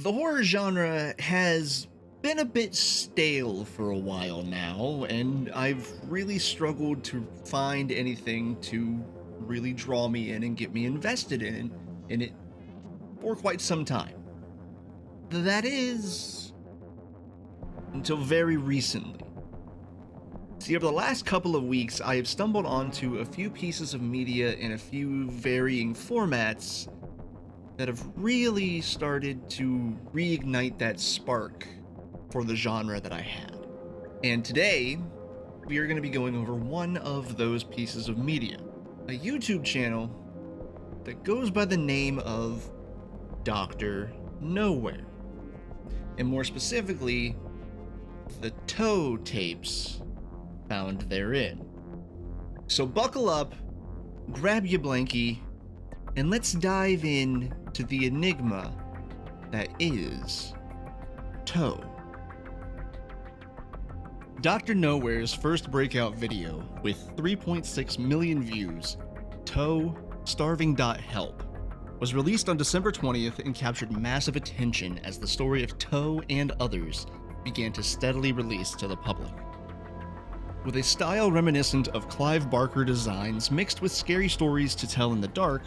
The horror genre has been a bit stale for a while now, and I've really struggled to find anything to really draw me in and get me invested in it for quite some time. That is until very recently. See, over the last couple of weeks, I have stumbled onto a few pieces of media in a few varying formats that have really started to reignite that spark for the genre that I had. And today, we are going to be going over one of those pieces of media, a YouTube channel that goes by the name of Doctor.Nowhere, and more specifically, the T.O.E tapes found therein. So buckle up, grab your blankie, and let's dive in to the enigma that is T.O.E. Doctor.Nowhere's first breakout video, with 3.6 million views, T.O.E. starving.help, was released on December 20th and captured massive attention as the story of T.O.E. and others began to steadily release to the public. With a style reminiscent of Clive Barker designs mixed with scary stories to tell in the dark,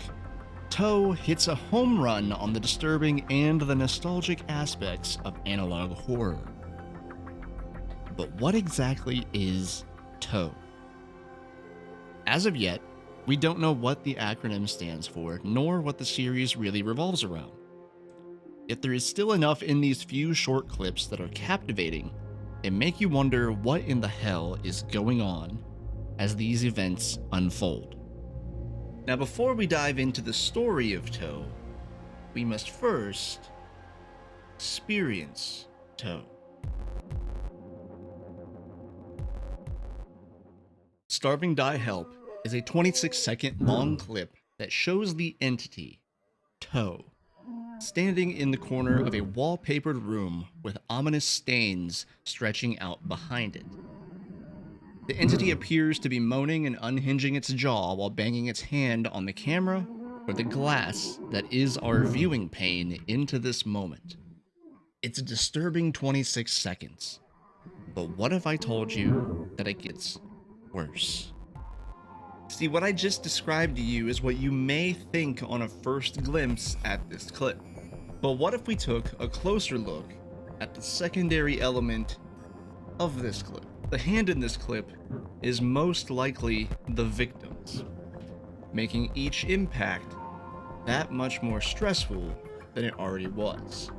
T.O.E. hits a home run on the disturbing and the nostalgic aspects of analog horror. But what exactly is T.O.E.? As of yet, we don't know what the acronym stands for, nor what the series really revolves around. Yet there is still enough in these few short clips that are captivating and make you wonder what in the hell is going on as these events unfold. Now, before we dive into the story of T.O.E., we must first experience T.O.E. Starving.help is a 26-second long clip that shows the entity, T.O.E., standing in the corner of a wallpapered room with ominous stains stretching out behind it. The entity appears to be moaning and unhinging its jaw while banging its hand on the camera or the glass that is our viewing pane into this moment. It's a disturbing 26 seconds. But what if I told you that it gets worse? See, what I just described to you is what you may think on a first glimpse at this clip. But what if we took a closer look at the secondary element of this clip? The hand in this clip is most likely the victim's, making each impact that much more stressful than it already was,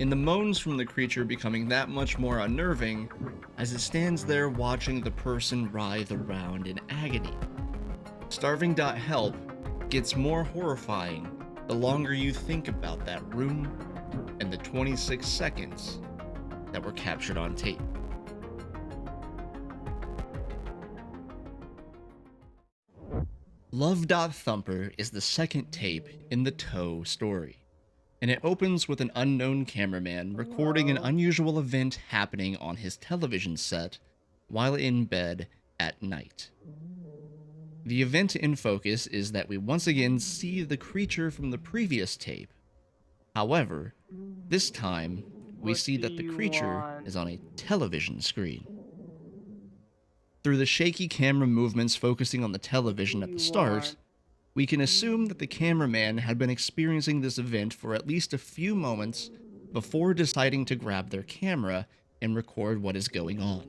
and the moans from the creature becoming that much more unnerving as it stands there watching the person writhe around in agony. Starving.help gets more horrifying the longer you think about that room and the 26 seconds that were captured on tape. Love.thumper is the second tape in the T.O.E. story, and it opens with an unknown cameraman recording an unusual event happening on his television set while in bed at night. The event in focus is that we once again see the creature from the previous tape. However, this time we see that the creature is on a television screen. Through the shaky camera movements focusing on the television at the start, we can assume that the cameraman had been experiencing this event for at least a few moments before deciding to grab their camera and record what is going on.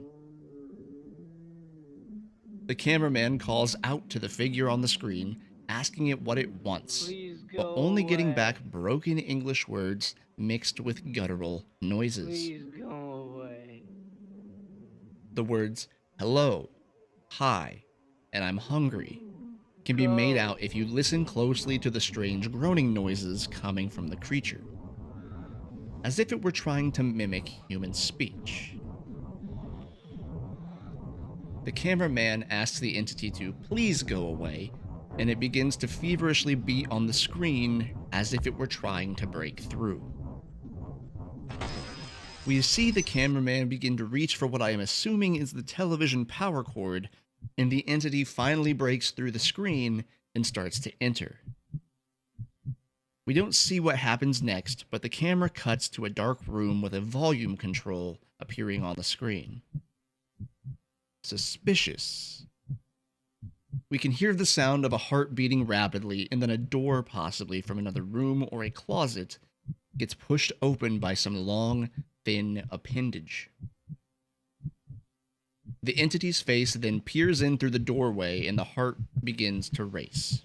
The cameraman calls out to the figure on the screen, asking it what it wants, but only getting back broken English words mixed with guttural noises. Please go away. The words, hello, hi, and I'm hungry, can be made out if you listen closely to the strange groaning noises coming from the creature, as if it were trying to mimic human speech. The cameraman asks the entity to please go away, and it begins to feverishly beat on the screen as if it were trying to break through. We see the cameraman begin to reach for what I am assuming is the television power cord, and the entity finally breaks through the screen and starts to enter. We don't see what happens next, but the camera cuts to a dark room with a volume control appearing on the screen. Suspicious. We can hear the sound of a heart beating rapidly, and then a door, possibly from another room or a closet, gets pushed open by some long, thin appendage. The entity's face then peers in through the doorway, and the heart begins to race.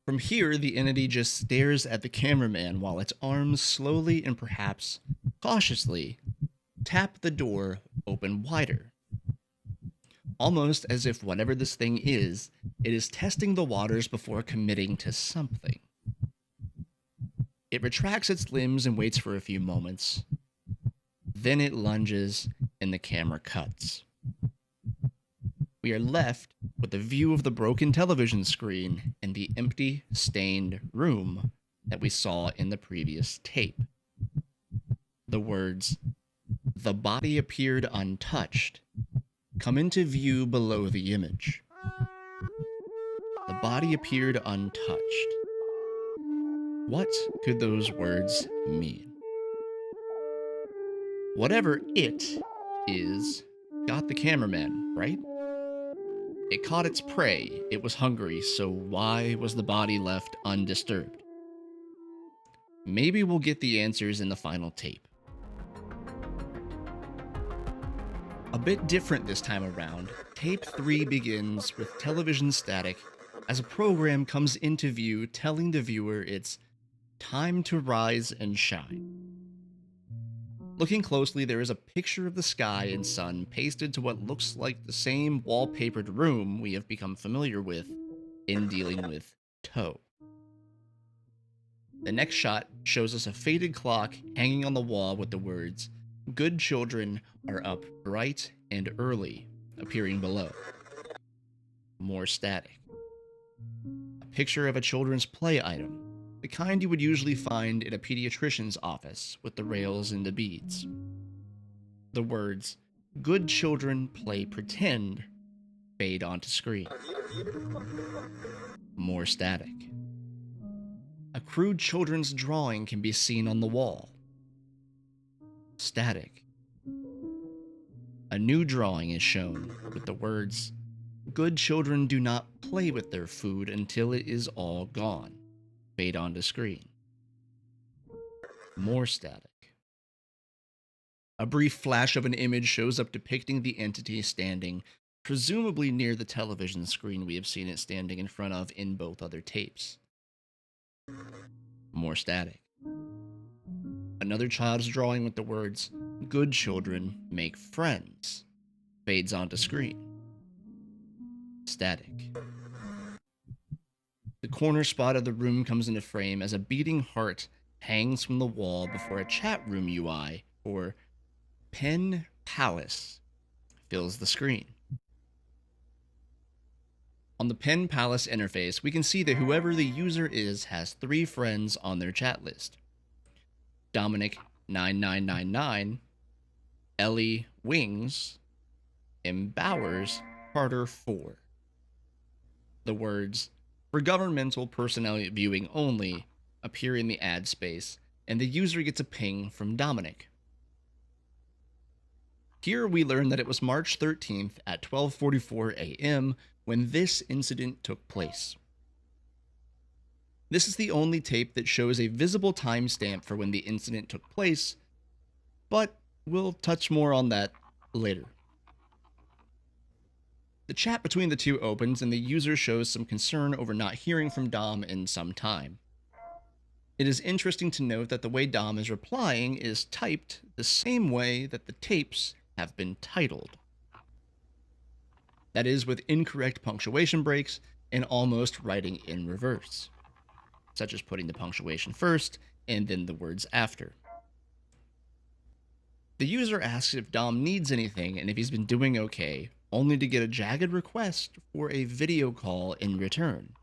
From here, the entity just stares at the cameraman while its arms slowly and perhaps cautiously tap the door open wider. Almost as if whatever this thing is, it is testing the waters before committing to something. It retracts its limbs and waits for a few moments. Then it lunges and the camera cuts. We are left with a view of the broken television screen and the empty, stained room that we saw in the previous tape. The words, "The body appeared untouched," come into view below the image. The body appeared untouched. What could those words mean? Whatever it is got the cameraman, right? It caught its prey. It was hungry, so why was the body left undisturbed? Maybe we'll get the answers in the final tape. A bit different this time around, tape 3 begins with television static as a program comes into view telling the viewer it's time to rise and shine. Looking closely, there is a picture of the sky and sun pasted to what looks like the same wallpapered room we have become familiar with in dealing with T.O.E. The next shot shows us a faded clock hanging on the wall with the words, "Good children are up bright and early," appearing below. More static. A picture of a children's play item, the kind you would usually find in a pediatrician's office with the rails and the beads. The words, "Good children play pretend," fade onto screen. More static. A crude children's drawing can be seen on the wall. Static. A new drawing is shown with the words, "Good children do not play with their food until it is all gone," fade onto screen. More static. A brief flash of an image shows up depicting the entity standing, presumably near the television screen we have seen it standing in front of in both other tapes. More static. Another child's drawing with the words, "Good children make friends," fades onto screen. Static. The corner spot of the room comes into frame as a beating heart hangs from the wall before a chat room UI, or Pen Palace, fills the screen. On the Pen Palace interface, we can see that whoever the user is has 3 friends on their chat list. Dominic 9999, Ellie Wings, and Bowers Carter 4. The words, "For governmental personnel viewing only," appear in the ad space, and the user gets a ping from Dominic. Here we learn that it was March 13th at 12:44 a.m. when this incident took place. This is the only tape that shows a visible timestamp for when the incident took place, but we'll touch more on that later. The chat between the two opens and the user shows some concern over not hearing from Dom in some time. It is interesting to note that the way Dom is replying is typed the same way that the tapes have been titled. That is, with incorrect punctuation breaks and almost writing in reverse, such as putting the punctuation first and then the words after. The user asks if Dom needs anything and if he's been doing okay, only to get a jagged request for a video call in return.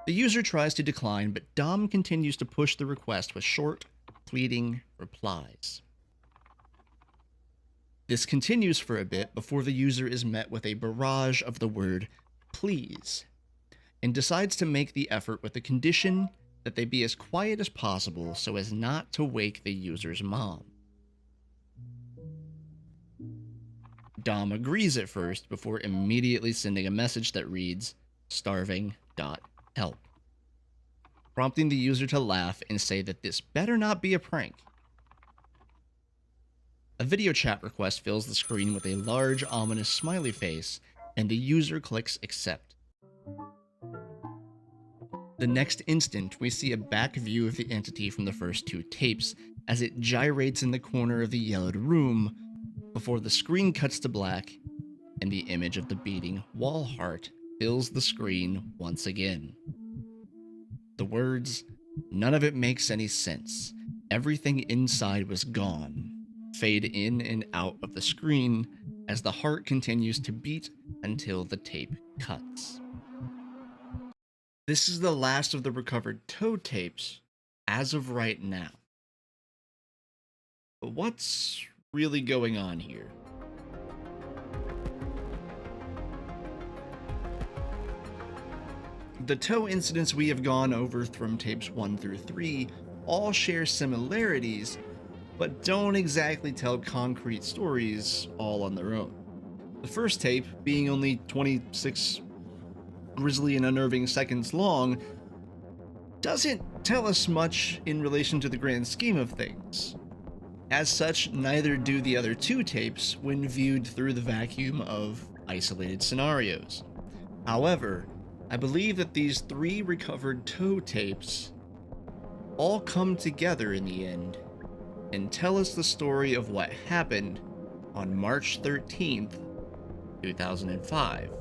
The user tries to decline, but Dom continues to push the request with short, pleading replies. This continues for a bit before the user is met with a barrage of the word "please." and decides to make the effort with the condition that they be as quiet as possible so as not to wake the user's mom. Dom agrees at first before immediately sending a message that reads, starving.help, prompting the user to laugh and say that this better not be a prank. A video chat request fills the screen with a large, ominous smiley face, and the user clicks accept. The next instant, we see a back view of the entity from the first two tapes as it gyrates in the corner of the yellowed room before the screen cuts to black and the image of the beating wall heart fills the screen once again. The words, "None of it makes any sense. Everything inside was gone," fade in and out of the screen as the heart continues to beat until the tape cuts. This is the last of the recovered T.O.E tapes as of right now. But what's really going on here? The T.O.E incidents we have gone over from tapes 1 through 3 all share similarities, but don't exactly tell concrete stories all on their own. The first tape, being only 26 grisly and unnerving seconds long, doesn't tell us much in relation to the grand scheme of things. As such, neither do the other two tapes when viewed through the vacuum of isolated scenarios. However, I believe that these 3 recovered T.O.E tapes all come together in the end and tell us the story of what happened on March 13th, 2005,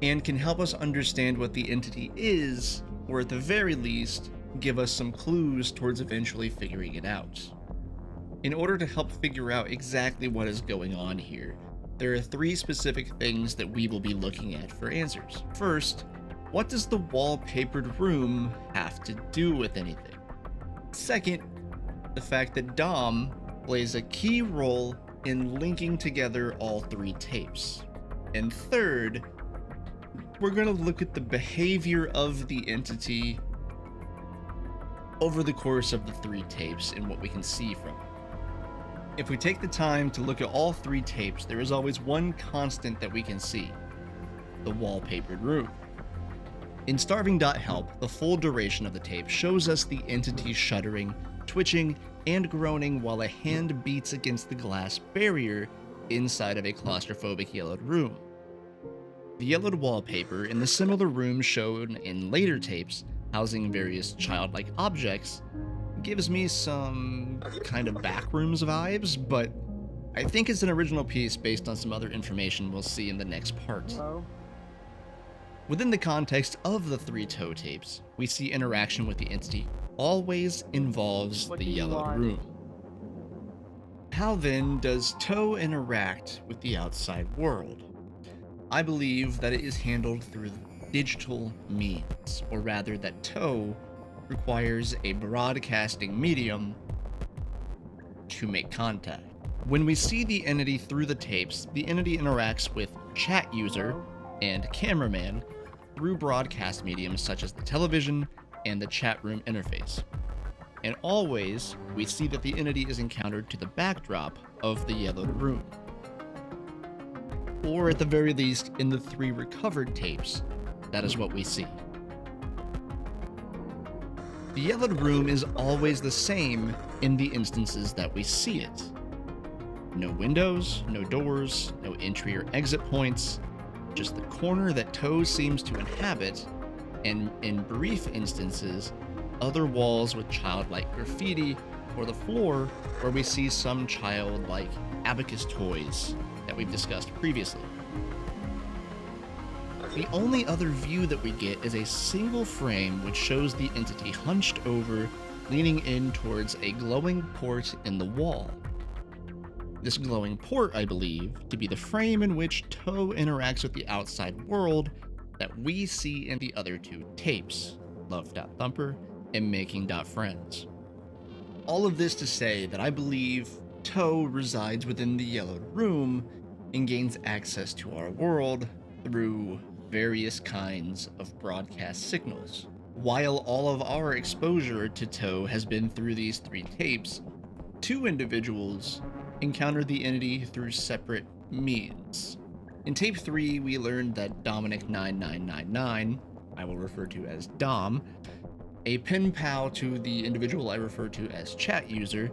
and can help us understand what the entity is, or at the very least, give us some clues towards eventually figuring it out. In order to help figure out exactly what is going on here, there are 3 specific things that we will be looking at for answers. First, what does the wallpapered room have to do with anything? Second, the fact that Dom plays a key role in linking together all 3 tapes. And third, we're going to look at the behavior of the entity over the course of the 3 tapes and what we can see from it. If we take the time to look at all 3 tapes, there is always one constant that we can see: the wallpapered room. In starving.help, the full duration of the tape shows us the entity shuddering, twitching, and groaning while a hand beats against the glass barrier inside of a claustrophobic yellowed room. The yellowed wallpaper in the similar room shown in later tapes, housing various childlike objects, gives me some kind of backrooms vibes, but I think it's an original piece based on some other information we'll see in the next part. Hello? Within the context of the 3 T.O.E tapes, we see interaction with the entity always involves What the do you yellowed want? room. How then does T.O.E interact with the outside world? I believe that it is handled through digital means, or rather that T.O.E requires a broadcasting medium to make contact. When we see the entity through the tapes, the entity interacts with chat user and cameraman through broadcast mediums such as the television and the chat room interface. And always, we see that the entity is encountered to the backdrop of the yellowed room. Or at the very least, in the 3 recovered tapes, that is what we see. The yellowed room is always the same in the instances that we see it. No windows, no doors, no entry or exit points, just the corner that T.O.E seems to inhabit, and in brief instances, other walls with childlike graffiti, or the floor where we see some childlike abacus toys that we've discussed previously. The only other view that we get is a single frame which shows the entity hunched over, leaning in towards a glowing port in the wall. This glowing port, I believe, to be the frame in which T.O.E interacts with the outside world that we see in the other 2 tapes, love.thumper and making.friends. All of this to say that I believe T.O.E resides within the yellowed room and gains access to our world through various kinds of broadcast signals. While all of our exposure to T.O.E has been through these 3 tapes, 2 individuals encountered the entity through separate means. In tape 3, we learned that Dominic9999, I will refer to as Dom, a pen pal to the individual I refer to as chat user,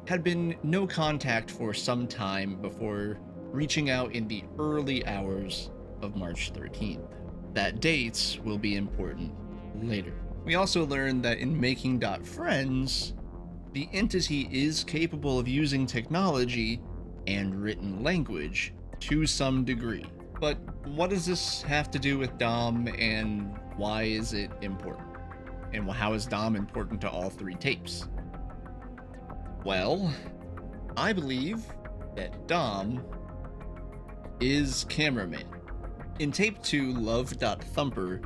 had been no contact for some time before reaching out in the early hours of March 13th. That date will be important later. We also learned that in making.friends, the entity is capable of using technology and written language to some degree. But what does this have to do with Dom, and why is it important? And how is Dom important to all 3 tapes? Well, I believe that Dom is cameraman. In tape 2, love.thumper,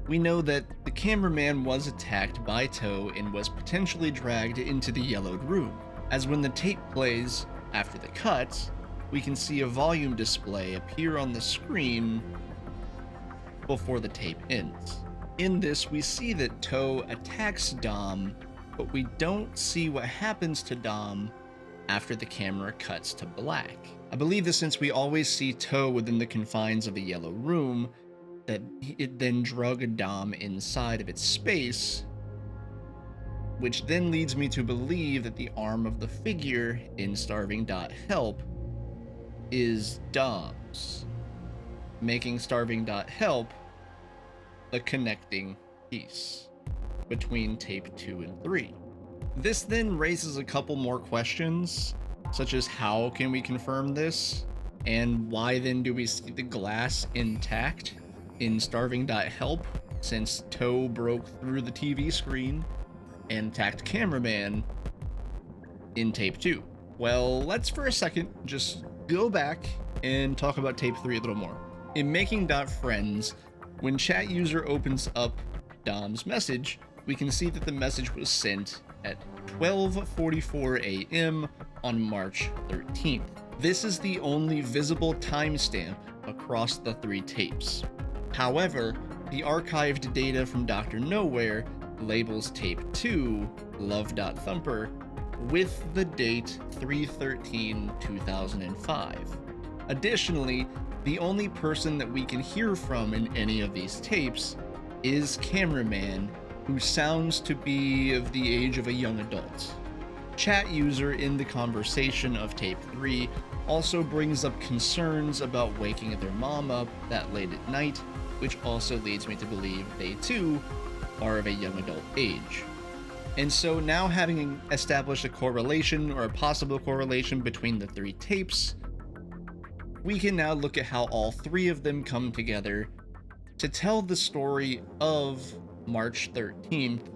we know that the cameraman was attacked by T.O.E and was potentially dragged into the yellowed room. As when the tape plays after the cut, we can see a volume display appear on the screen before the tape ends. In this, we see that T.O.E attacks Dom, but we don't see what happens to Dom after the camera cuts to black. I believe that since we always see T.O.E within the confines of the yellow room, that it then drug Dom inside of its space, which then leads me to believe that the arm of the figure in starving.help is Dom's, making starving.help the connecting piece between tape 2 and 3. This then raises a couple more questions, such as how can we confirm this, and why then do we see the glass intact in starving.help, since T.O.E broke through the TV screen and attacked cameraman in tape 2. Well, let's for a second just go back and talk about tape 3 a little more. In making.friends, when chat user opens up Dom's message, we can see that the message was sent at 12:44 a.m. on March 13th. This is the only visible timestamp across the 3 tapes. However, the archived data from Doctor.Nowhere labels tape 2, love.thumper, with the date 3/13/2005. Additionally, the only person that we can hear from in any of these tapes is cameraman, who sounds to be of the age of a young adult. Chat user in the conversation of tape 3 also brings up concerns about waking their mom up that late at night, which also leads me to believe they too are of a young adult age. And so now, having established a correlation or a possible correlation between the 3 tapes, we can now look at how all 3 of them come together to tell the story of March 13th,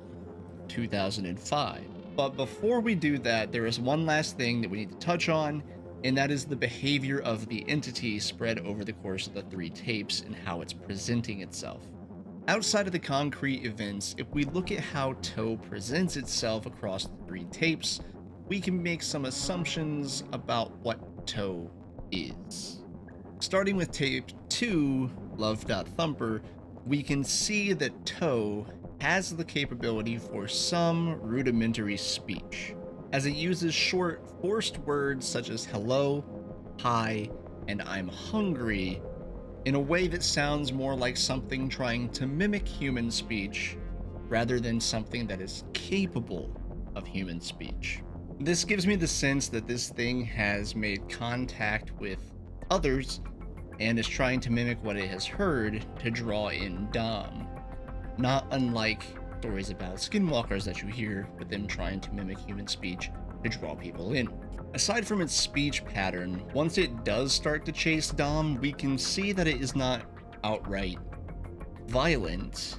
2005. But before we do that, there is one last thing that we need to touch on, and that is the behavior of the entity spread over the course of the 3 tapes and how it's presenting itself. Outside of the concrete events, if we look at how T.O.E presents itself across the 3 tapes, we can make some assumptions about what T.O.E is. Starting with tape 2, love.thumper, we can see that T.O.E has the capability for some rudimentary speech, as it uses short, forced words such as hello, hi, and I'm hungry in a way that sounds more like something trying to mimic human speech rather than something that is capable of human speech. This gives me the sense that this thing has made contact with others and is trying to mimic what it has heard to draw in Dom. Not unlike stories about skinwalkers that you hear with them trying to mimic human speech to draw people in. Aside from its speech pattern, once it does start to chase Dom, we can see that it is not outright violent.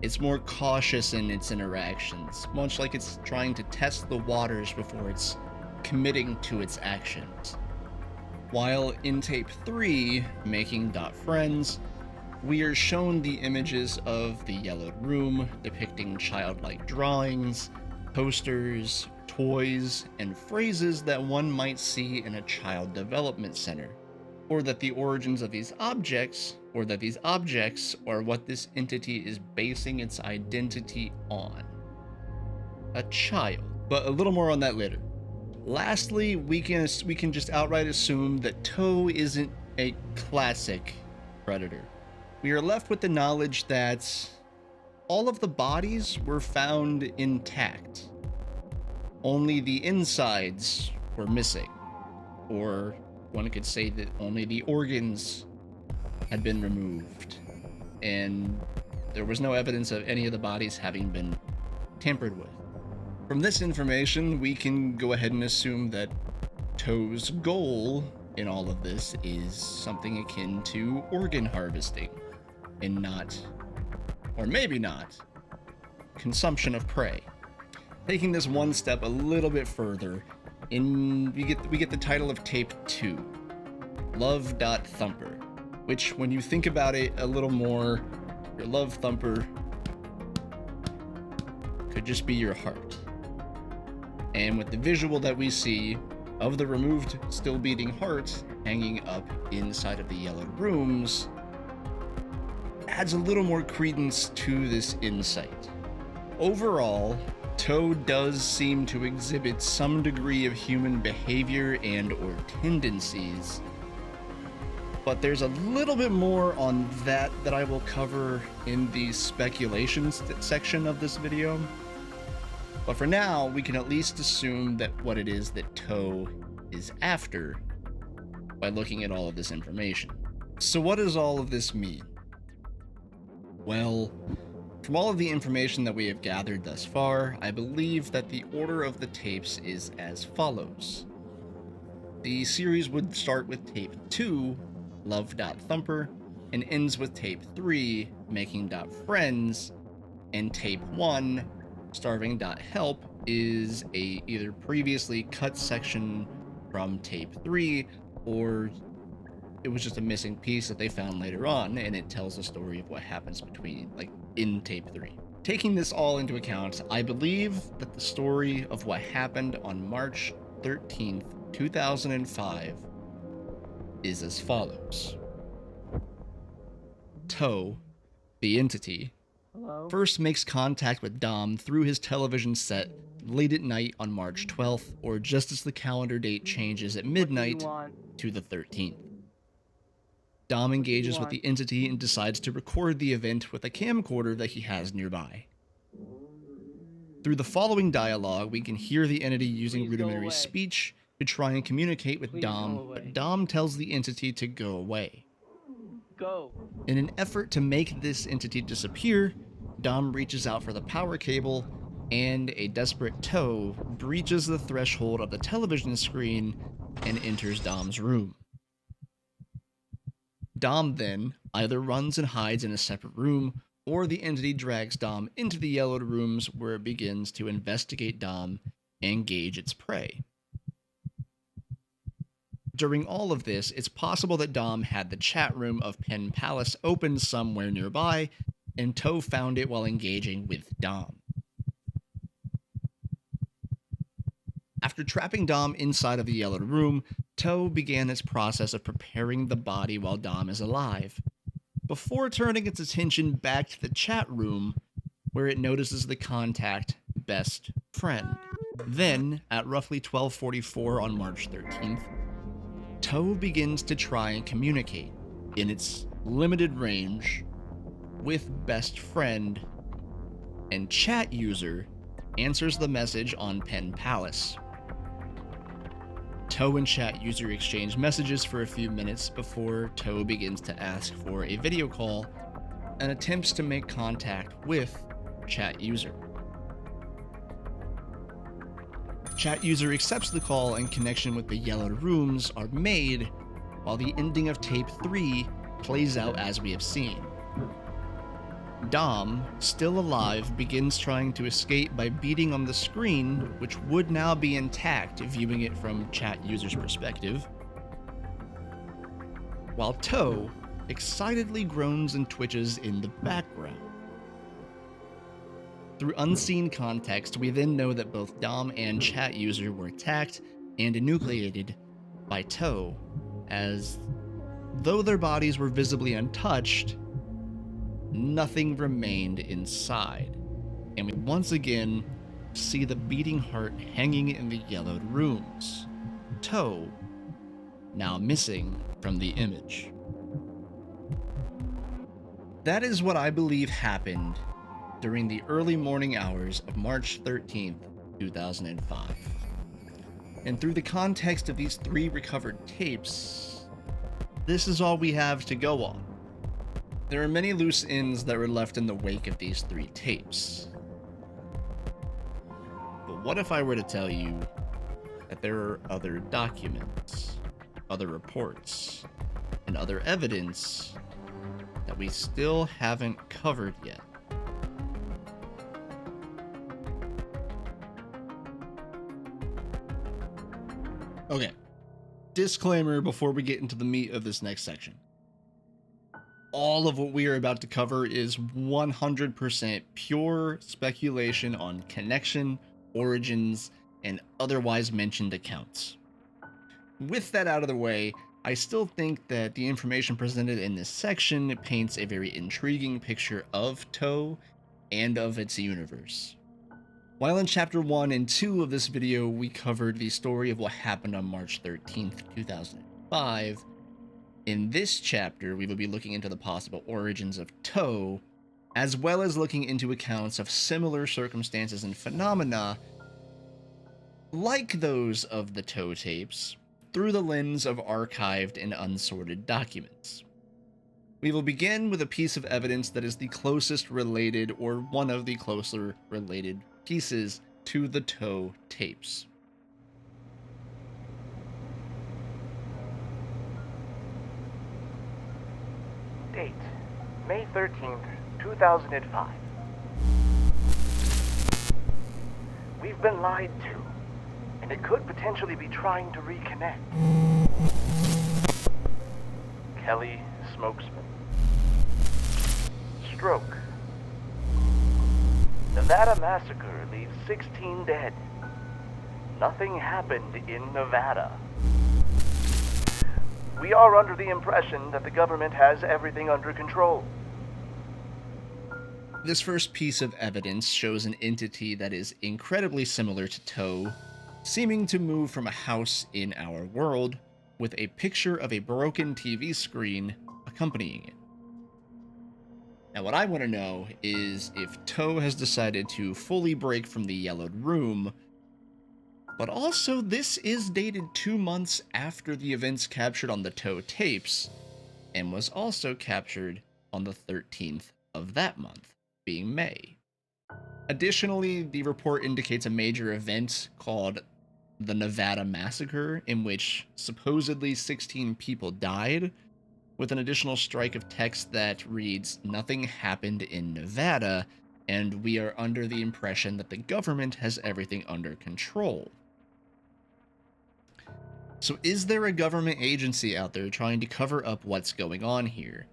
It's more cautious in its interactions, much like it's trying to test the waters before it's committing to its actions. While in tape 3, making.friends, we are shown the images of the yellowed room depicting childlike drawings, posters, toys, and phrases that one might see in a child development center, or that the origins of these objects or that these objects are what this entity is basing its identity on. A child, but a little more on that later. Lastly, we can just outright assume that T.O.E. isn't a classic predator. We are left with the knowledge that all of the bodies were found intact. Only the insides were missing. Or one could say that only the organs had been removed. And there was no evidence of any of the bodies having been tampered with. From this information, we can go ahead and assume that T.O.E.'s goal in all of this is something akin to organ harvesting, and not, or maybe not, consumption of prey. Taking this one step a little bit further, we get the title of Tape 2, Love.Thumper, which, when you think about it a little more, your love thumper could just be your heart. And with the visual that we see of the removed, still beating heart hanging up inside of the yellowed rooms, adds a little more credence to this insight. Overall, T.O.E. does seem to exhibit some degree of human behavior and or tendencies, but there's a little bit more on that I will cover in the speculations section of this video. But for now, we can at least assume that what it is that T.O.E. is after by looking at all of this information. So what does all of this mean? Well, from all of the information that we have gathered thus far, I believe that the order of the tapes is as follows. The series would start with Tape 2, Love.Thumper, and ends with Tape 3, making.friends, and Tape 1, starving.help, is a either previously cut section from Tape 3, or it was just a missing piece that they found later on, and it tells the story of what happens in Tape 3. Taking this all into account, I believe that the story of what happened on March 13th, 2005 is as follows. T.O.E., the entity, Hello? first makes contact with Dom through his television set late at night on March 12th, or just as the calendar date changes at midnight to the 13th. Dom engages with the entity and decides to record the event with a camcorder that he has nearby. Through the following dialogue, we can hear the entity using rudimentary speech to try and communicate with Dom, but Dom tells the entity to go away. Go. In an effort to make this entity disappear, Dom reaches out for the power cable, and a desperate T.O.E. breaches the threshold of the television screen and enters Dom's room. Dom then either runs and hides in a separate room, or the entity drags Dom into the yellowed rooms where it begins to investigate Dom and gauge its prey. During all of this, it's possible that Dom had the chat room of Penn Palace open somewhere nearby, and T.O.E. found it while engaging with Dom. After trapping Dom inside of the yellowed room, T.O.E. began its process of preparing the body while Dom is alive, before turning its attention back to the chat room, where it notices the contact best friend. Then, at roughly 12:44 on March 13th, T.O.E. begins to try and communicate, in its limited range, with best friend, and chat user answers the message on Penn Palace. T.O.E. and chat user exchange messages for a few minutes before T.O.E. begins to ask for a video call and attempts to make contact with chat user. Chat user accepts the call and connection with the yellowed rooms are made, while the ending of Tape 3 plays out as we have seen. Dom, still alive, begins trying to escape by beating on the screen, which would now be intact viewing it from chat user's perspective, while T.O.E. excitedly groans and twitches in the background. Through unseen context, we then know that both Dom and chat user were attacked and enucleated by T.O.E., as though their bodies were visibly untouched, nothing remained inside, and we once again see the beating heart hanging in the yellowed rooms. T.O.E. now missing from the image. That is what I believe happened during the early morning hours of March 13th, 2005. And through the context of these 3 recovered tapes, this is all we have to go on. There are many loose ends that were left in the wake of these 3 tapes. But what if I were to tell you that there are other documents, other reports, and other evidence that we still haven't covered yet? Okay, disclaimer before we get into the meat of this next section. All of what we are about to cover is 100% pure speculation on connection, origins, and otherwise mentioned accounts. With that out of the way, I still think that the information presented in this section paints a very intriguing picture of T.O.E. and of its universe. While in Chapter 1 and 2 of this video we covered the story of what happened on March 13th, 2005, in this chapter we will be looking into the possible origins of T.O.E., as well as looking into accounts of similar circumstances and phenomena like those of the T.O.E. tapes through the lens of archived and unsorted documents. We will begin with a piece of evidence that is the closest related, or one of the closer related pieces to the T.O.E. tapes. Date, May 13th, 2005. We've been lied to, and it could potentially be trying to reconnect. Kelly Smokesman. Stroke. Nevada massacre leaves 16 dead. Nothing happened in Nevada. We are under the impression that the government has everything under control. This first piece of evidence shows an entity that is incredibly similar to T.O.E., seeming to move from a house in our world, with a picture of a broken TV screen accompanying it. Now what I want to know is if T.O.E. has decided to fully break from the yellowed room, but also this is dated 2 months after the events captured on the T.O.E. tapes, and was also captured on the 13th of that month, being May. Additionally, the report indicates a major event called the Nevada Massacre, in which supposedly 16 people died, with an additional strike of text that reads, "Nothing happened in Nevada, and we are under the impression that the government has everything under control." So is there a government agency out there trying to cover up what's going on here?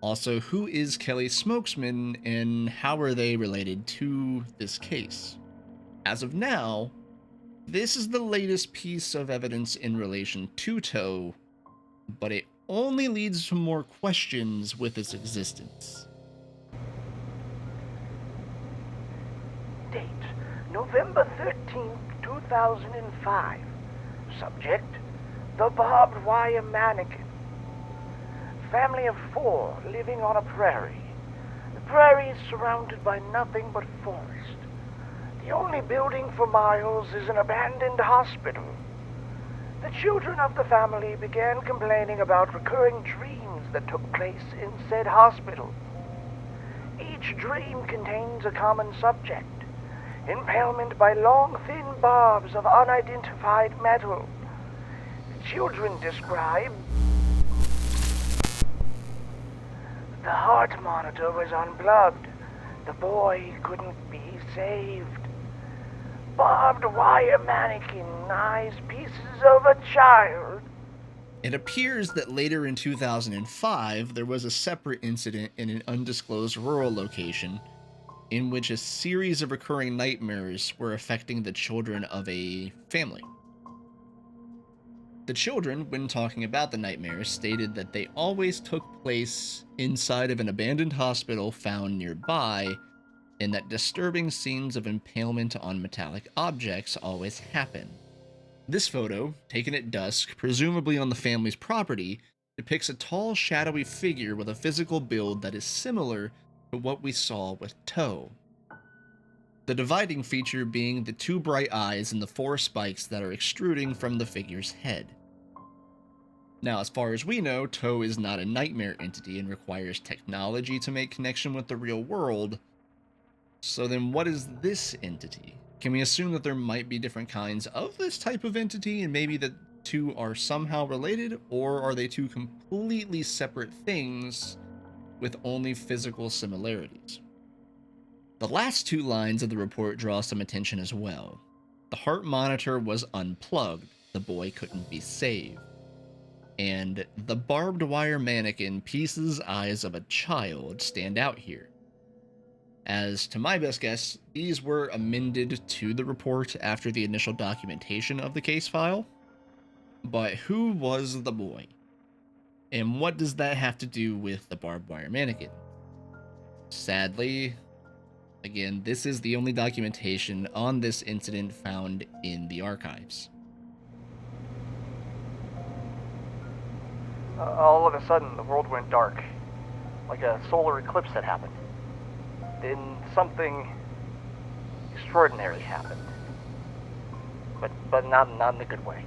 Also, who is Kelly Smokesman, and how are they related to this case? As of now, this is the latest piece of evidence in relation to T.O.E., but it only leads to more questions with its existence. Date, November 13th, 2005. Subject, the barbed wire mannequin. Family of 4 living on a prairie. The prairie is surrounded by nothing but forest. The only building for miles is an abandoned hospital. The children of the family began complaining about recurring dreams that took place in said hospital. Each dream contains a common subject: impalement by long, thin barbs of unidentified metal. The children describe the heart monitor was unplugged. The boy couldn't be saved. Barbed wire mannequin, eyes pieces of a child. It appears that later in 2005, there was a separate incident in an undisclosed rural location in which a series of recurring nightmares were affecting the children of a family. The children, when talking about the nightmares, stated that they always took place inside of an abandoned hospital found nearby, and that disturbing scenes of impalement on metallic objects always happen. This photo, taken at dusk, presumably on the family's property, depicts a tall, shadowy figure with a physical build that is similar to what we saw with T.O.E. The dividing feature being the two bright eyes and the four spikes that are extruding from the figure's head. Now, as far as we know, T.O.E. is not a nightmare entity and requires technology to make connection with the real world. So then what is this entity? Can we assume that there might be different kinds of this type of entity and maybe the two are somehow related, or are they two completely separate things with only physical similarities? The last two lines of the report draw some attention as well. The heart monitor was unplugged, the boy couldn't be saved. And the barbed wire mannequin pieces eyes of a child stand out here. As to my best guess, these were amended to the report after the initial documentation of the case file. But who was the boy? And what does that have to do with the barbed wire mannequin? Sadly, again, this is the only documentation on this incident found in the archives. All of a sudden, the world went dark, like a solar eclipse had happened. Then something extraordinary happened, but not in a good way.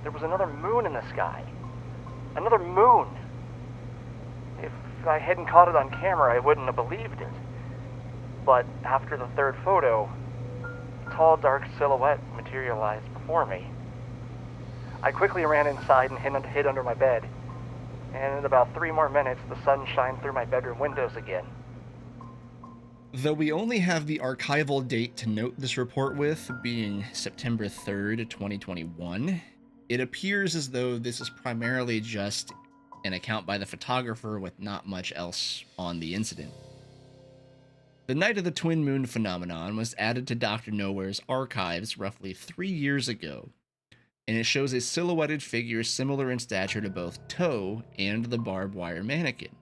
There was another moon in the sky. Another moon! If I hadn't caught it on camera, I wouldn't have believed it. But after the third photo, a tall, dark silhouette materialized before me. I quickly ran inside and hid under my bed, and in about 3 more minutes, the sun shined through my bedroom windows again. Though we only have the archival date to note this report with, being September 3rd, 2021, it appears as though this is primarily just an account by the photographer with not much else on the incident. The Night of the Twin Moon phenomenon was added to Doctor.Nowhere's archives roughly 3 years ago, and it shows a silhouetted figure similar in stature to both T.O.E. and the barbed wire mannequin,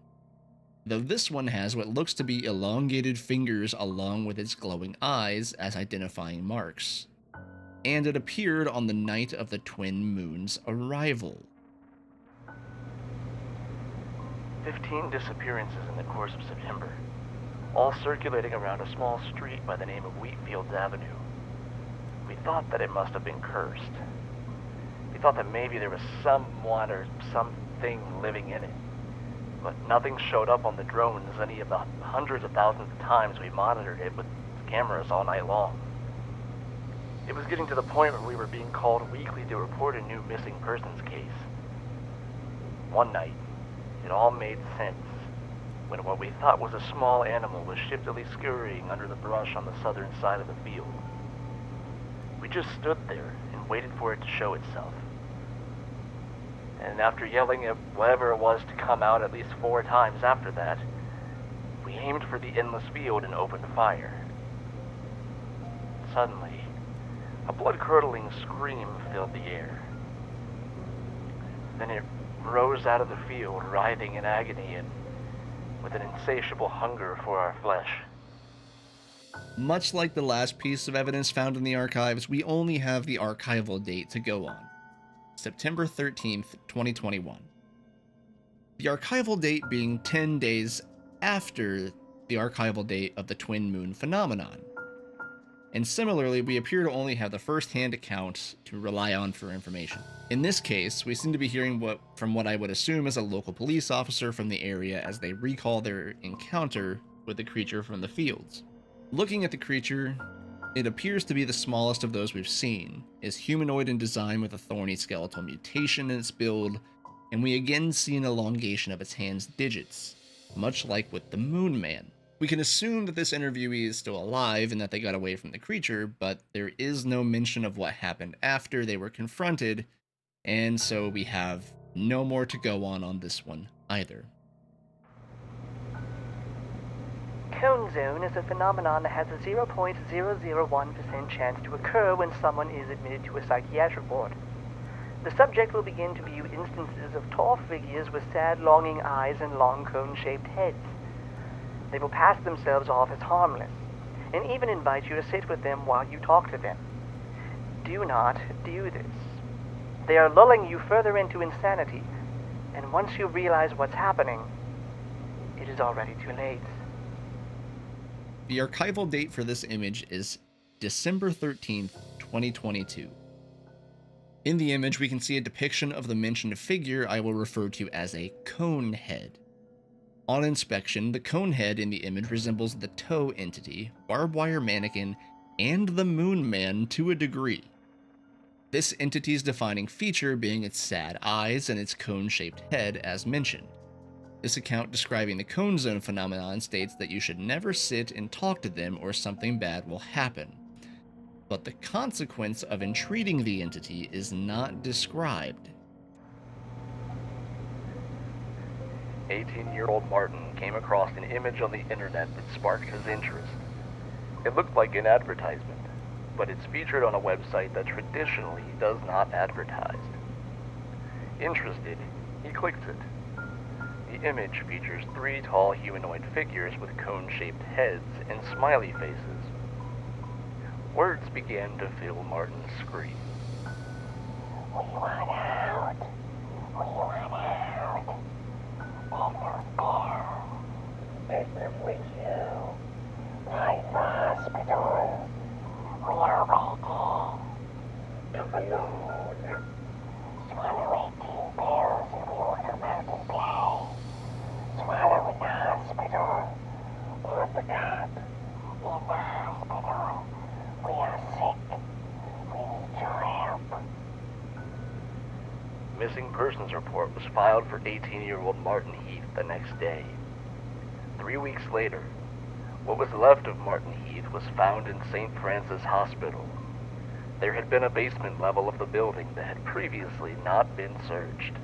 though this one has what looks to be elongated fingers along with its glowing eyes as identifying marks, and it appeared on the night of the twin moon's arrival. 15 disappearances in the course of September, all circulating around a small street by the name of Wheatfields Avenue. We thought that it must have been cursed. We thought that maybe there was someone or something living in it. But nothing showed up on the drones any of the hundreds of thousands of times we monitored it with cameras all night long. It was getting to the point where we were being called weekly to report a new missing persons case. One night, it all made sense when what we thought was a small animal was shiftily scurrying under the brush on the southern side of the field. We just stood there and waited for it to show itself. And after yelling at whatever it was to come out at least 4 times after that, we aimed for the endless field and opened fire. Suddenly, a blood-curdling scream filled the air. Then it rose out of the field, writhing in agony and with an insatiable hunger for our flesh. Much like the last piece of evidence found in the archives, we only have the archival date to go on. September 13th, 2021. The archival date being 10 days after the archival date of the twin moon phenomenon. And similarly, we appear to only have the first-hand account to rely on for information. In this case, we seem to be hearing from what I would assume is a local police officer from the area as they recall their encounter with the creature from the fields. Looking at the creature, it appears to be the smallest of those we've seen, is humanoid in design with a thorny skeletal mutation in its build, and we again see an elongation of its hand's digits, much like with the Moon Man. We can assume that this interviewee is still alive and that they got away from the creature, but there is no mention of what happened after they were confronted, and so we have no more to go on this one either. Cone zone is a phenomenon that has a 0.001% chance to occur when someone is admitted to a psychiatric ward. The subject will begin to view instances of tall figures with sad, longing eyes and long cone-shaped heads. They will pass themselves off as harmless, and even invite you to sit with them while you talk to them. Do not do this. They are lulling you further into insanity, and once you realize what's happening, it is already too late. The archival date for this image is December 13th, 2022. In the image, we can see a depiction of the mentioned figure I will refer to as a cone head. On inspection, the cone head in the image resembles the T.O.E entity, barbed wire mannequin, and the Moon Man to a degree. This entity's defining feature being its sad eyes and its cone-shaped head as mentioned. This account describing the cone zone phenomenon states that you should never sit and talk to them or something bad will happen. But the consequence of entreating the entity is not described. 18-year-old Martin came across an image on the internet that sparked his interest. It looked like an advertisement, but it's featured on a website that traditionally does not advertise. Interested, he clicks it. The image features 3 tall humanoid figures with cone-shaped heads and smiley faces. Words began to fill Martin's screen. We want out. We want out. Business with you. Life hospital. We are waiting. To the moon. Swallow 18 pills and we will come out and play. Swallow in the hospital. On the cot. In the hospital. We are sick. We need your help. Missing persons report was filed for 18-year-old Martin Heath the next day. 3 weeks later, what was left of Martin Heath was found in St. Francis Hospital. There had been a basement level of the building that had previously not been searched.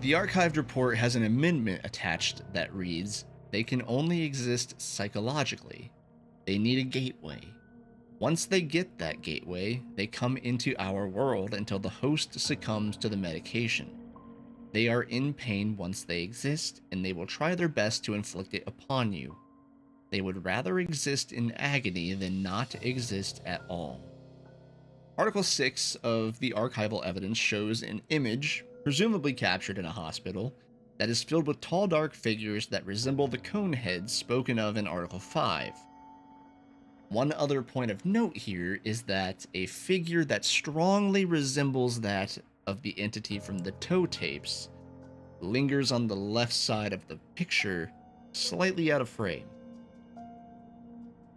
The archived report has an amendment attached that reads, "They can only exist psychologically. They need a gateway. Once they get that gateway, they come into our world until the host succumbs to the medication. They are in pain once they exist, and they will try their best to inflict it upon you. They would rather exist in agony than not exist at all." Article 6 of the archival evidence shows an image, presumably captured in a hospital, that is filled with tall dark figures that resemble the cone heads spoken of in Article 5. One other point of note here is that a figure that strongly resembles that of the entity from the T.O.E tapes lingers on the left side of the picture, slightly out of frame.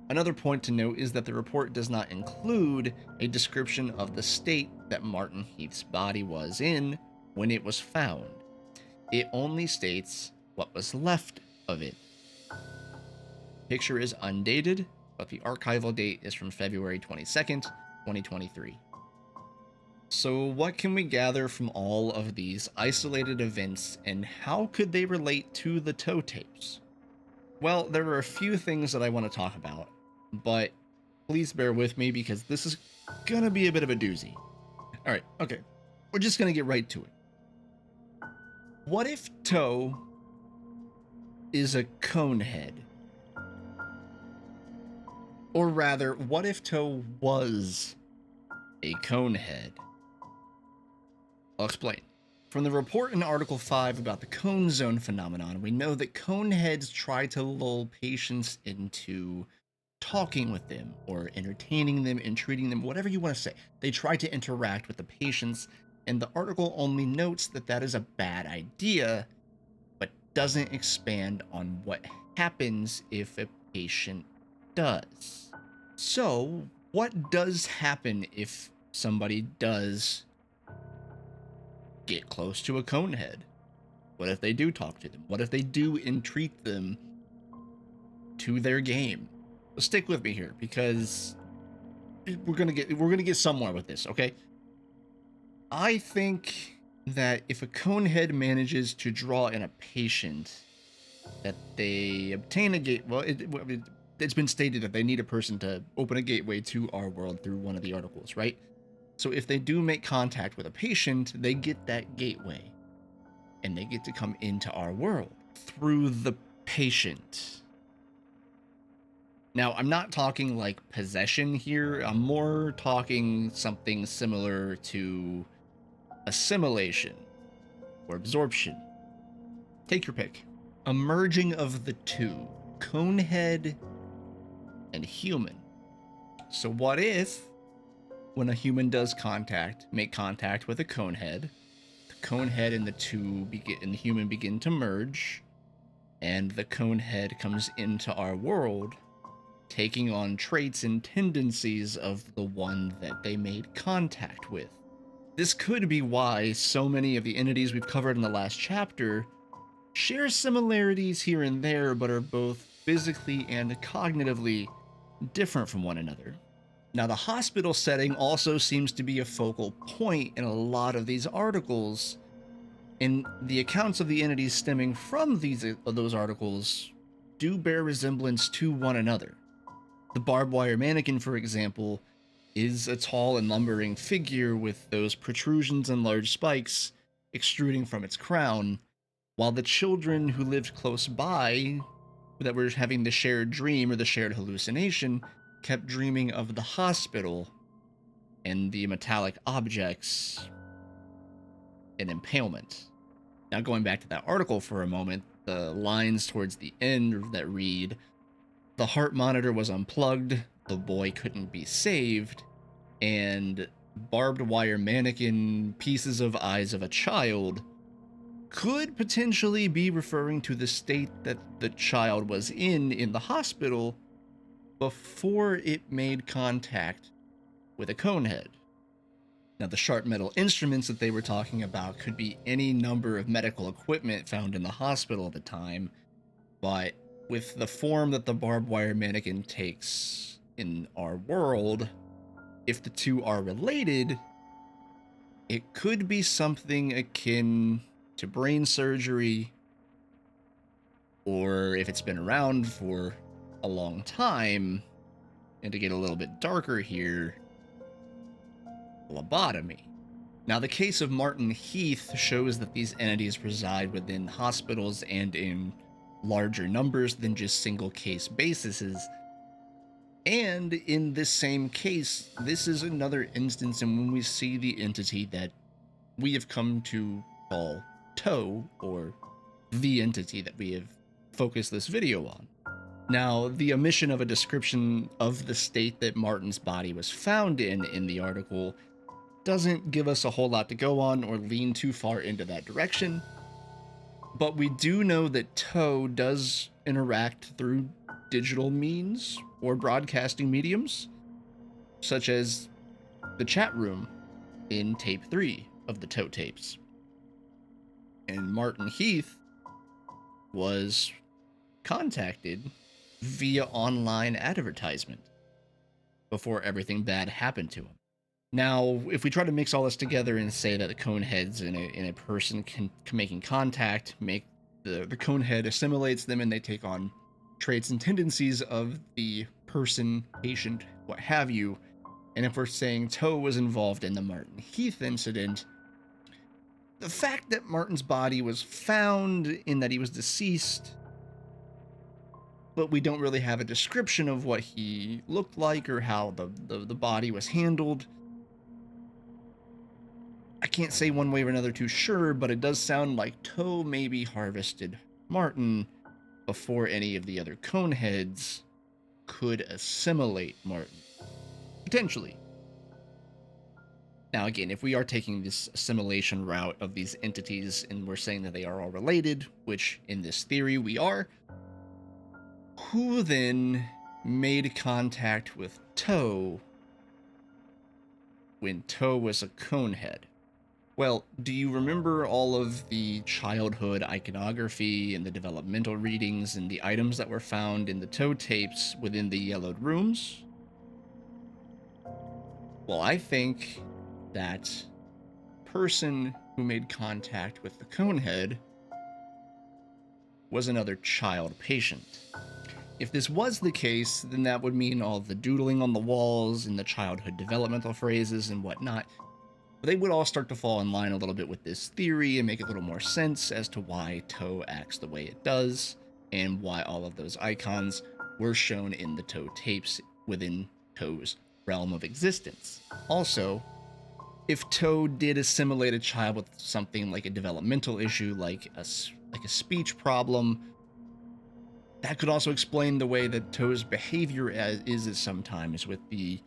Another point to note is that the report does not include a description of the state that Martin Heath's body was in when it was found. It only states what was left of it. Picture is undated, but the archival date is from February 22nd, 2023. So what can we gather from all of these isolated events, and how could they relate to the T.O.E tapes? Well, there are a few things that I want to talk about, but please bear with me because this is gonna be a bit of a doozy. Alright, okay. We're just gonna get right to it. What if T.O.E is a cone head? Or rather, what if T.O.E was a cone head? I'll explain. From the report in Article 5 about the cone zone phenomenon, we know that cone heads try to lull patients into talking with them or entertaining them, entreating them, whatever you want to say. They try to interact with the patients, and the article only notes that that is a bad idea, but doesn't expand on what happens if a patient does. So, what does happen if somebody does get close to a cone head? What if they do talk to them? What if they do entreat them to their game? Stick with me here because we're gonna get somewhere with this, okay? I think that if a cone head manages to draw in a patient, that they obtain a gate. Well, it's been stated that they need a person to open a gateway to our world through one of the articles, right? So if they do make contact with a patient, they get that gateway, and they get to come into our world through the patient. Now, I'm not talking like possession here. I'm more talking something similar to assimilation or absorption. Take your pick. A merging of the two, conehead and human. So what if, when a human does make contact with a conehead, the conehead and the human begin to merge, and the conehead comes into our world, taking on traits and tendencies of the one that they made contact with. This could be why so many of the entities we've covered in the last chapter share similarities here and there, but are both physically and cognitively different from one another. Now, the hospital setting also seems to be a focal point in a lot of these articles, and the accounts of the entities stemming from those articles do bear resemblance to one another. The barbed wire mannequin, for example, is a tall and lumbering figure with those protrusions and large spikes extruding from its crown, while the children who lived close by, that were having the shared dream or the shared hallucination, kept dreaming of the hospital and the metallic objects and impalement. Now, going back to that article for a moment, the lines towards the end that read, "The heart monitor was unplugged, the boy couldn't be saved," and "barbed wire mannequin, pieces of eyes of a child," could potentially be referring to the state that the child was in the hospital before it made contact with a conehead. Now, the sharp metal instruments that they were talking about could be any number of medical equipment found in the hospital at the time, but with the form that the barbed wire mannequin takes in our world, if the two are related, it could be something akin to brain surgery, or if it's been around for a long time, and to get a little bit darker here, lobotomy. Now, the case of Martin Heath shows that these entities reside within hospitals and in larger numbers than just single case bases. And in this same case, this is another instance in when we see the entity that we have come to call T.O.E, or the entity that we have focused this video on. Now, the omission of a description of the state that Martin's body was found in the article doesn't give us a whole lot to go on or lean too far into that direction, but we do know that T.O.E does interact through digital means or broadcasting mediums, such as the chat room in tape 3 of the T.O.E tapes. And Martin Heath was contacted via online advertisement before everything bad happened to him. Now, if we try to mix all this together and say that the coneheads in a person can making contact, make the conehead assimilates them and they take on traits and tendencies of the person, patient, what have you, and if we're saying T.O.E was involved in the Martin Heath incident, the fact that Martin's body was found in that he was deceased, but we don't really have a description of what he looked like or how the body was handled. I can't say one way or another too sure, but it does sound like T.O.E maybe harvested Martin before any of the other coneheads could assimilate Martin. Potentially. Now, again, if we are taking this assimilation route of these entities and we're saying that they are all related, which in this theory we are, who then made contact with T.O.E when T.O.E was a conehead? Well, do you remember all of the childhood iconography and the developmental readings and the items that were found in the T.O.E tapes within the yellowed rooms? Well, I think that person who made contact with the conehead was another child patient. If this was the case, then that would mean all the doodling on the walls and the childhood developmental phrases and whatnot, but they would all start to fall in line a little bit with this theory and make a little more sense as to why T.O.E acts the way it does, and why all of those icons were shown in the T.O.E tapes within T.O.'s realm of existence. Also, if T.O.E did assimilate a child with something like a developmental issue, like a speech problem, that could also explain the way that T.O.E.'s behavior is sometimes, with the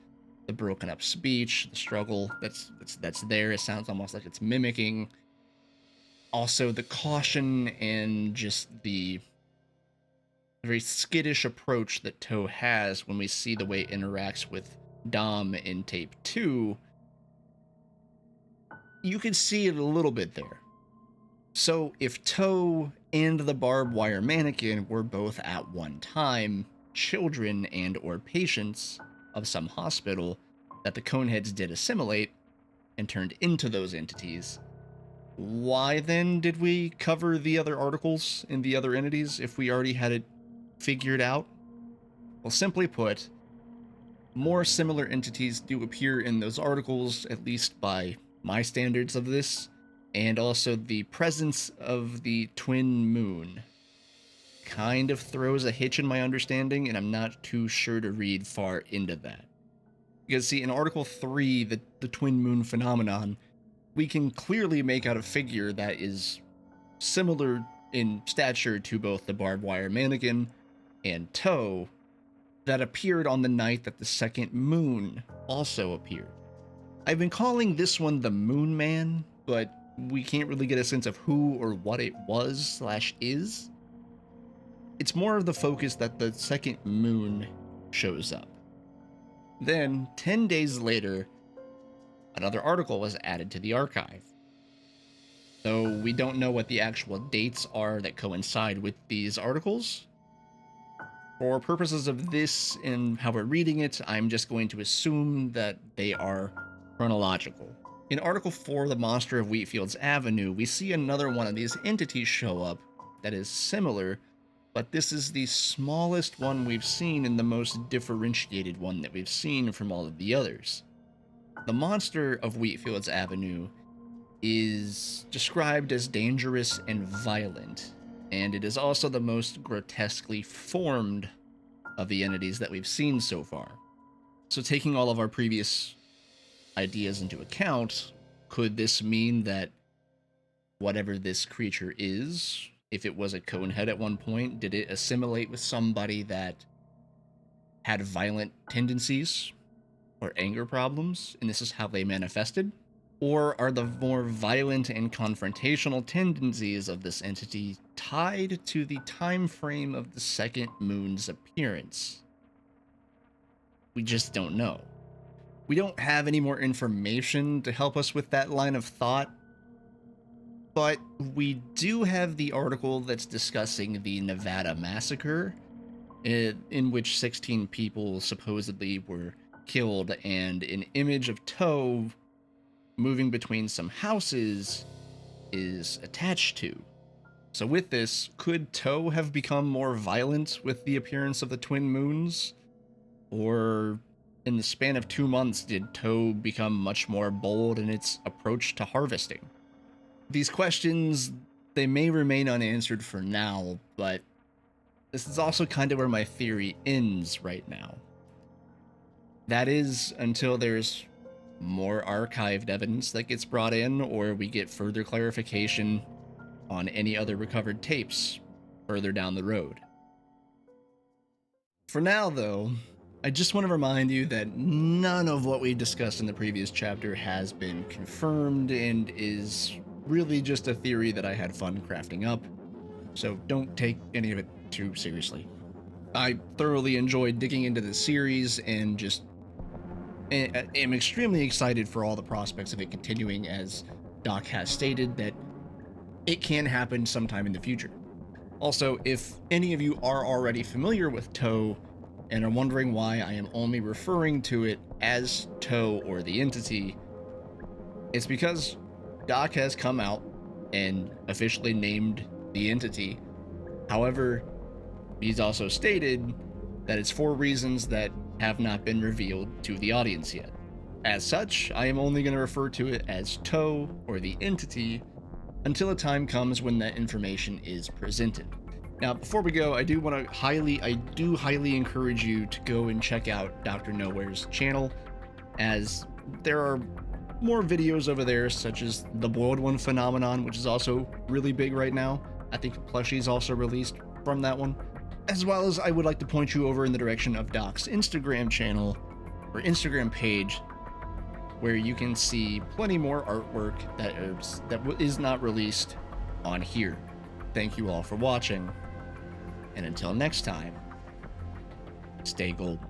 broken up speech, the struggle that's there. It sounds almost like it's mimicking. Also, the caution and just the very skittish approach that T.O.E has when we see the way it interacts with Dom in tape 2. You can see it a little bit there. So if T.O.E and the barbed wire mannequin were both at one time children and or patients of some hospital that the Coneheads did assimilate and turned into those entities, why then did we cover the other articles in the other entities if we already had it figured out? Well, simply put, more similar entities do appear in those articles, at least by my standards of this, and also the presence of the twin moon kind of throws a hitch in my understanding, and I'm not too sure to read far into that. Because, see, in Article 3, the twin moon phenomenon, we can clearly make out a figure that is similar in stature to both the barbed wire mannequin and T.O.E that appeared on the night that the second moon also appeared. I've been calling this one the Moon Man, but we can't really get a sense of who or what it was / is. It's more of the focus that the second moon shows up. Then, 10 days later, another article was added to the archive. Though we don't know what the actual dates are that coincide with these articles. For purposes of this and how we're reading it, I'm just going to assume that they are chronological. In Article 4, The Monster of Wheatfields Avenue, we see another one of these entities show up that is similar, but this is the smallest one we've seen and the most differentiated one that we've seen from all of the others. The Monster of Wheatfields Avenue is described as dangerous and violent, and it is also the most grotesquely formed of the entities that we've seen so far. So taking all of our previous ideas into account, could this mean that whatever this creature is, if it was a conehead at one point, did it assimilate with somebody that had violent tendencies or anger problems, and this is how they manifested? Or are the more violent and confrontational tendencies of this entity tied to the time frame of the second moon's appearance? We just don't know. We don't have any more information to help us with that line of thought, but we do have the article that's discussing the Nevada massacre, in which 16 people supposedly were killed, and an image of T.O.E moving between some houses is attached to. So with this, could T.O.E have become more violent with the appearance of the twin moons? Or in the span of 2 months, did T.O.E become much more bold in its approach to harvesting? These questions, they may remain unanswered for now, but this is also kind of where my theory ends right now. That is, until there's more archived evidence that gets brought in, or we get further clarification on any other recovered tapes further down the road. For now, though, I just want to remind you that none of what we discussed in the previous chapter has been confirmed and is really just a theory that I had fun crafting up, so don't take any of it too seriously. I thoroughly enjoyed digging into this series and just am extremely excited for all the prospects of it continuing, as Doc has stated that it can happen sometime in the future. Also, if any of you are already familiar with T.O.E and are wondering why I am only referring to it as T.O.E or the entity, it's because Doc has come out and officially named the entity. However, He's also stated that it's for reasons that have not been revealed to the audience yet. As such, I am only going to refer to it as T.O.E, or the entity, until a time comes when that information is presented. Now, before we go, I do highly encourage you to go and check out Doctor.Nowhere's channel, as there are more videos over there, such as the Boiled One phenomenon, which is also really big right now. I think plushies also released from that one. As well as I would like to point you over in the direction of Doc's Instagram channel, or Instagram page, where you can see plenty more artwork that is not released on here. Thank you all for watching, and until next time, stay golden.